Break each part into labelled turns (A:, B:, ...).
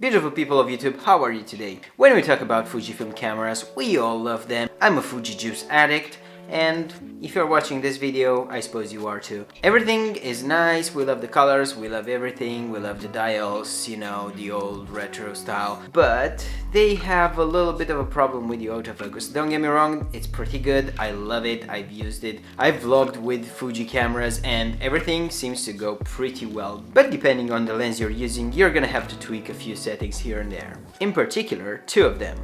A: Beautiful people of YouTube, how are you today? When we talk about Fujifilm cameras, we all love them. I'm a Fuji juice addict, and if you're watching this video, I suppose you are too. Everything is nice, we love the colors, we love everything, we love the dials, you know, the old retro style. But they have a little bit of a problem with the autofocus. Don't get me wrong, it's pretty good, I love it, I've used it. I've vlogged with Fuji cameras and everything seems to go pretty well. But depending on the lens you're using, you're gonna have to tweak a few settings here and there. In particular, two of them: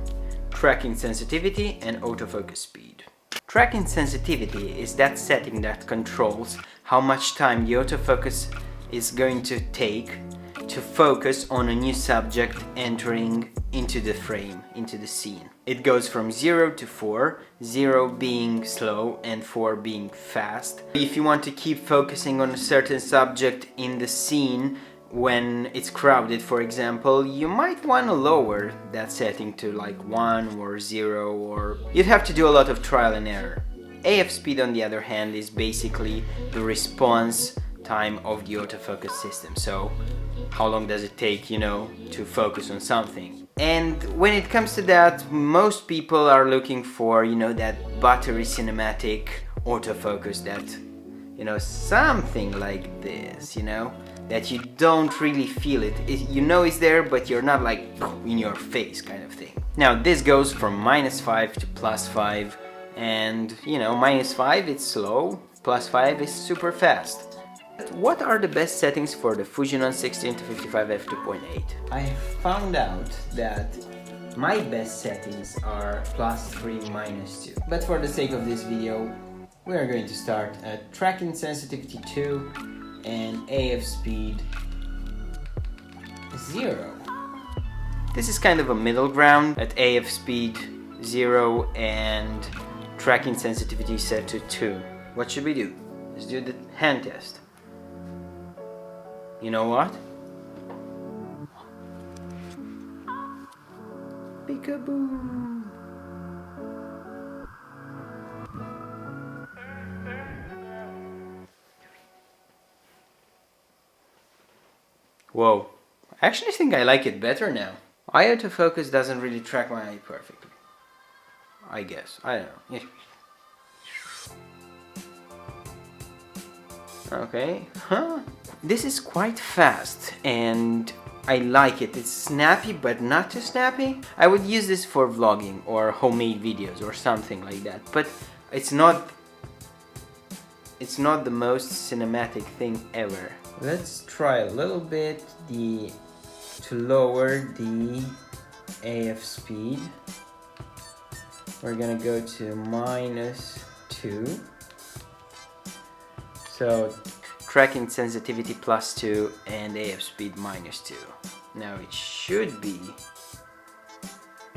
A: tracking sensitivity and autofocus speed. Tracking sensitivity is that setting that controls how much time the autofocus is going to take to focus on a new subject entering into the frame, into the scene. It goes from 0 to 4, 0 being slow and 4 being fast. If you want to keep focusing on a certain subject in the scene when it's crowded, for example, you might want to lower that setting to like 1 or 0, or you'd have to do a lot of trial and error. AF speed, on the other hand, is basically the response time of the autofocus system. So how long does it take, you know, to focus on something? And when it comes to that, most people are looking for, you know, that buttery cinematic autofocus, that, you know, something like this, you know, that you don't really feel it. You know it's there, but you're not like in your face kind of thing. Now this goes from -5 to +5, and you know, -5 it's slow, +5 is super fast. What are the best settings for the Fujinon 16-55 f2.8? I found out that my best settings are +3, -2. But for the sake of this video, we are going to start at tracking sensitivity 2 and AF speed 0. This is kind of a middle ground at AF speed 0 and tracking sensitivity set to 2. What should we do? Let's do the hand test. You know what? Peekaboo! Whoa, I actually think I like it better now. Autofocus doesn't really track my eye perfectly, I guess. I don't know. Okay, This is quite fast and I like it. It's snappy but not too snappy. I would use this for vlogging or homemade videos or something like that, but it's not the most cinematic thing ever. Let's try a little bit to lower the AF speed. We're gonna go to -2. So tracking sensitivity +2 and AF speed -2. Now it should be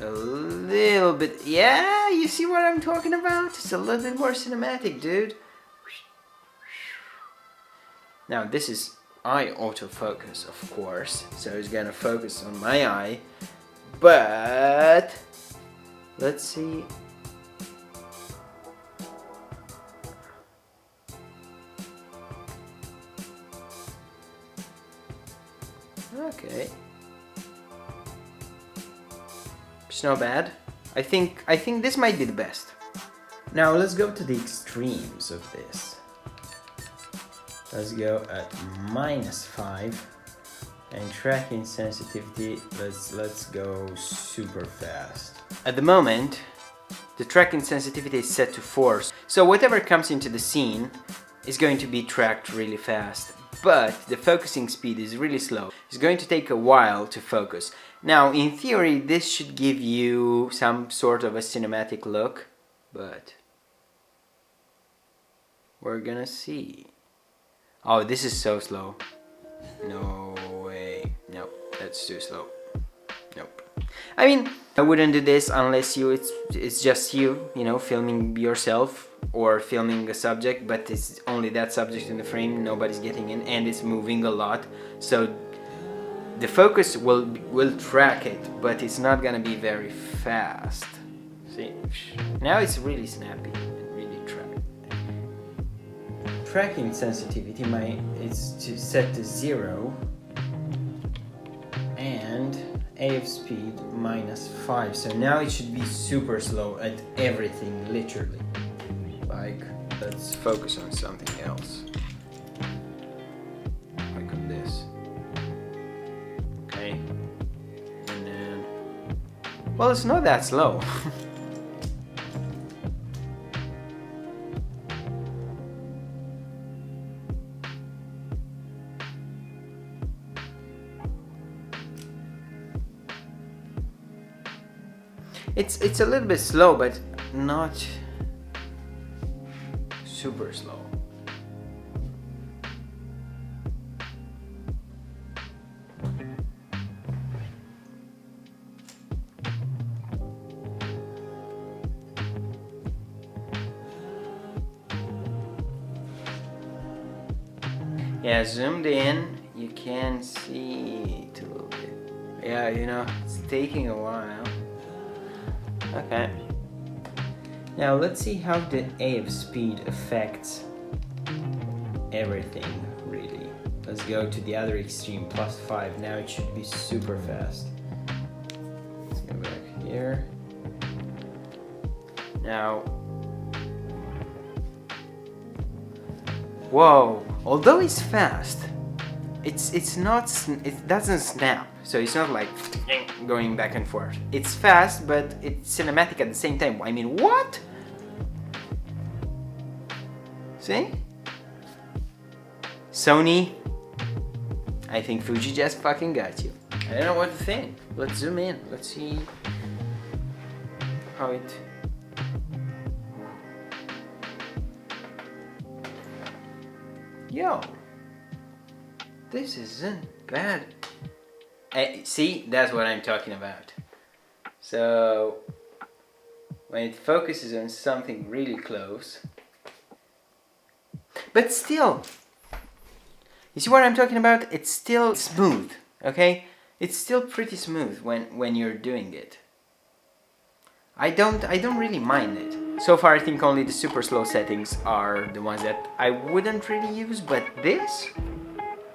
A: a little bit, yeah, you see what I'm talking about? It's a little bit more cinematic, dude. Now this is eye autofocus, of course, so it's gonna focus on my eye, but let's see. Okay, it's not bad. I think this might be the best. Now let's go to the extremes of this. Let's go at -5 and tracking sensitivity, let's go super fast. At the moment, the tracking sensitivity is set to 4, so whatever comes into the scene is going to be tracked really fast. But the focusing speed is really slow. It's going to take a while to focus. Now, in theory, this should give you some sort of a cinematic look, but we're gonna see. Oh, this is so slow. No way. Nope, that's too slow. Nope. I mean, I wouldn't do this unless it's just you know, filming yourself or filming a subject, but it's only that subject in the frame, nobody's getting in, and it's moving a lot. So the focus will track it, but it's not gonna be very fast. See? Now it's really snappy. Tracking sensitivity is set to 0 and AF speed -5, so now it should be super slow at everything, literally. Like, let's focus on something else. Like on this. Okay. And then... well, it's not that slow. It's a little bit slow, but not super slow. Yeah, zoomed in, you can see it a little bit. Yeah, you know, it's taking a while. Okay. Now let's see how the AF speed affects everything, really. Let's go to the other extreme, +5. Now it should be super fast. Let's go back here. Now, whoa! Although it's fast, it doesn't snap. So it's not like going back and forth. It's fast, but it's cinematic at the same time. I mean, what? See? Sony, I think Fuji just fucking got you. I don't know what to think. Let's zoom in. Let's see how it... Yo, this isn't bad. See, that's what I'm talking about. So, when it focuses on something really close, but still, you see what I'm talking about? It's still smooth, okay? It's still pretty smooth when you're doing it. I don't really mind it. So far, I think only the super slow settings are the ones that I wouldn't really use, but this,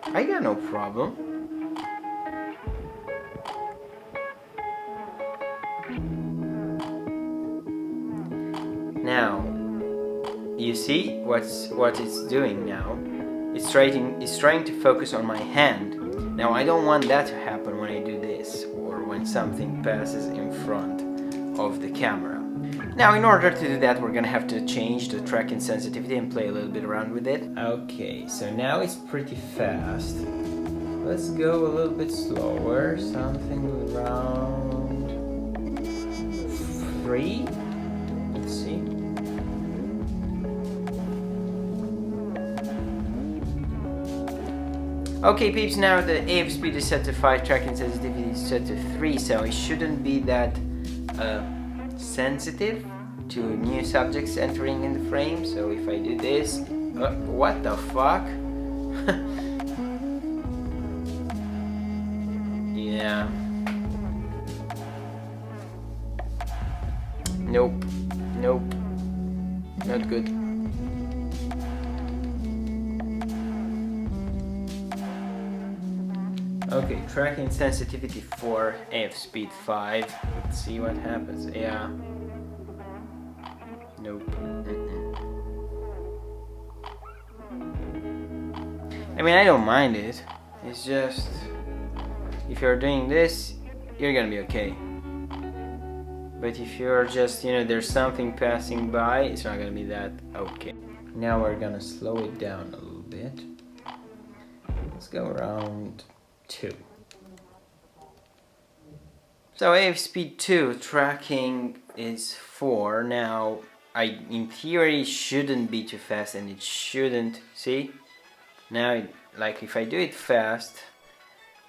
A: I got no problem. Now, you see what it's doing now? It's trying to focus on my hand. Now, I don't want that to happen when I do this, or when something passes in front of the camera. Now, in order to do that, we're gonna have to change the tracking sensitivity and play a little bit around with it. Okay, so now it's pretty fast. Let's go a little bit slower, something around 3. Let's see. Okay, peeps, now the AF speed is set to 5, tracking sensitivity is set to 3, so it shouldn't be that sensitive to new subjects entering in the frame. So if I do this, what the fuck? Yeah. Nope. Nope. Not good. Okay, tracking sensitivity 4, AF speed 5. Let's see what happens. Yeah. Nope. I mean, I don't mind it. It's just, if you're doing this, you're gonna be okay. But if you're just, you know, there's something passing by, it's not gonna be that okay. Now we're gonna slow it down a little bit. Let's go around 2. So AF speed 2, tracking is 4. Now, in theory, shouldn't be too fast, and it shouldn't, see? Now, like if I do it fast,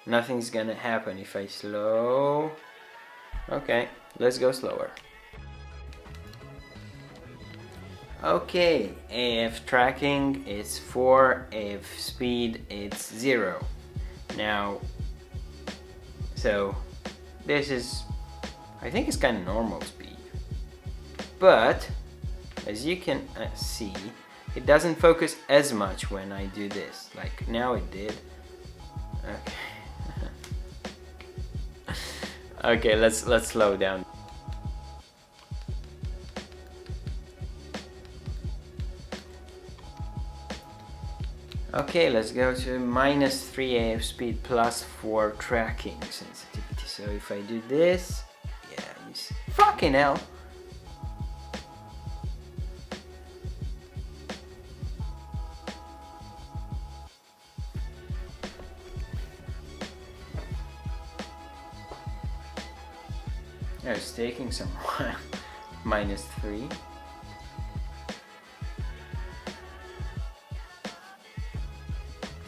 A: nothing's gonna happen. If I slow, okay, let's go slower. Okay, AF tracking is 4, AF speed it's 0. Now, so this is, I think it's kind of normal speed, but as you can see, it doesn't focus as much when I do this. Like now it did. Okay. Okay, let's slow down. Okay, let's go to -3 AF speed +4 tracking sensitivity. So if I do this, yeah, you see, fucking hell. Yeah, it's taking some while. -3.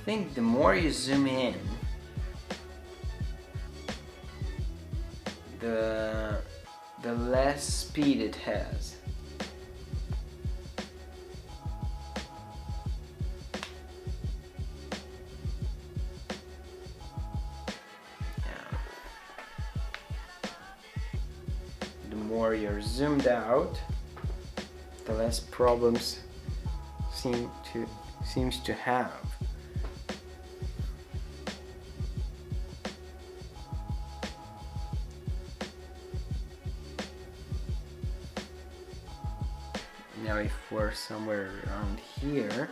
A: I think the more you zoom in, the less speed it has. Yeah. The more you're zoomed out, the less problems seems to have. Now if we're somewhere around here,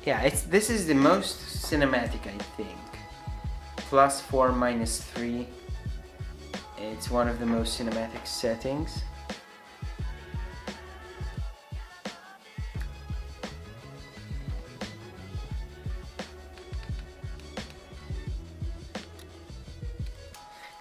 A: yeah, this is the most cinematic, I think. +4, -3. It's one of the most cinematic settings.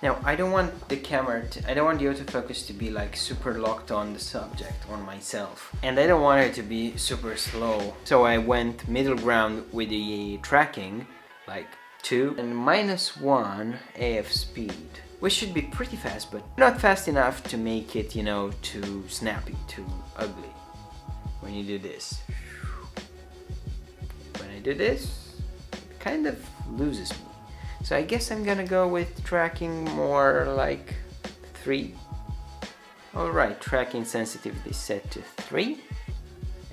A: Now, I don't want the autofocus to be like super locked on the subject, on myself. And I don't want it to be super slow. So I went middle ground with the tracking, like 2 and -1 AF speed, which should be pretty fast, but not fast enough to make it, you know, too snappy, too ugly. When you do this. When I do this, it kind of loses me. So I guess I'm gonna go with tracking more like 3. Alright, tracking sensitivity is set to 3.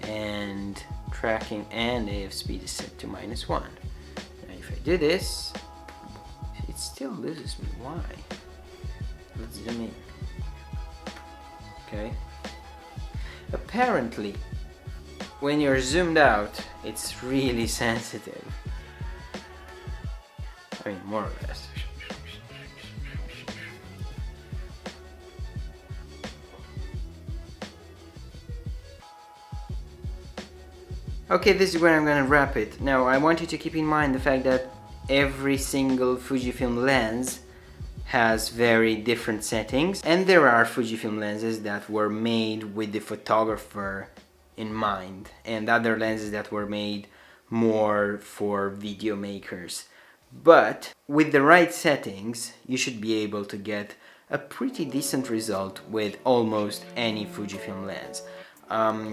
A: And tracking and AF speed is set to -1. Now if I do this, it still loses me. Why? Let's zoom in. Okay. Apparently, when you're zoomed out, it's really sensitive. I mean, more or less. Okay, this is where I'm gonna wrap it. Now, I want you to keep in mind the fact that every single Fujifilm lens has very different settings, and there are Fujifilm lenses that were made with the photographer in mind, and other lenses that were made more for video makers. But with the right settings, you should be able to get a pretty decent result with almost any Fujifilm lens.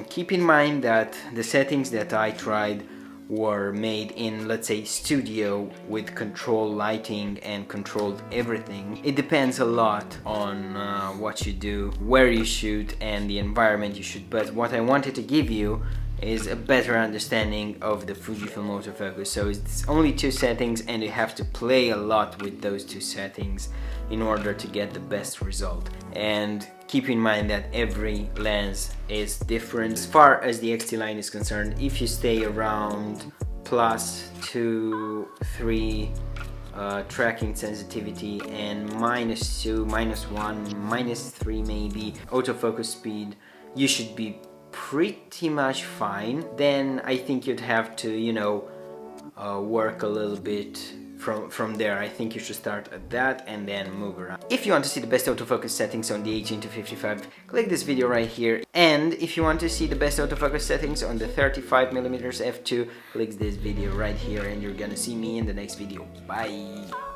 A: Keep in mind that the settings that I tried were made in, let's say, studio with controlled lighting and controlled everything. It depends a lot on what you do, where you shoot, and the environment you shoot. But what I wanted to give you is a better understanding of the Fujifilm autofocus. So it's only 2 settings, and you have to play a lot with those 2 settings in order to get the best result. And keep in mind that every lens is different. As far as the XT line is concerned, if you stay around +2, 3 tracking sensitivity and -2, -1, -3 maybe autofocus speed, you should be pretty much fine. Then I think you'd have to, you know, work a little bit from there. I think you should start at that and then move around. If you want to see the best autofocus settings on the 18-55, click this video right here. And if you want to see the best autofocus settings on the 35mm f2, click this video right here, and you're gonna see me in the next video. Bye!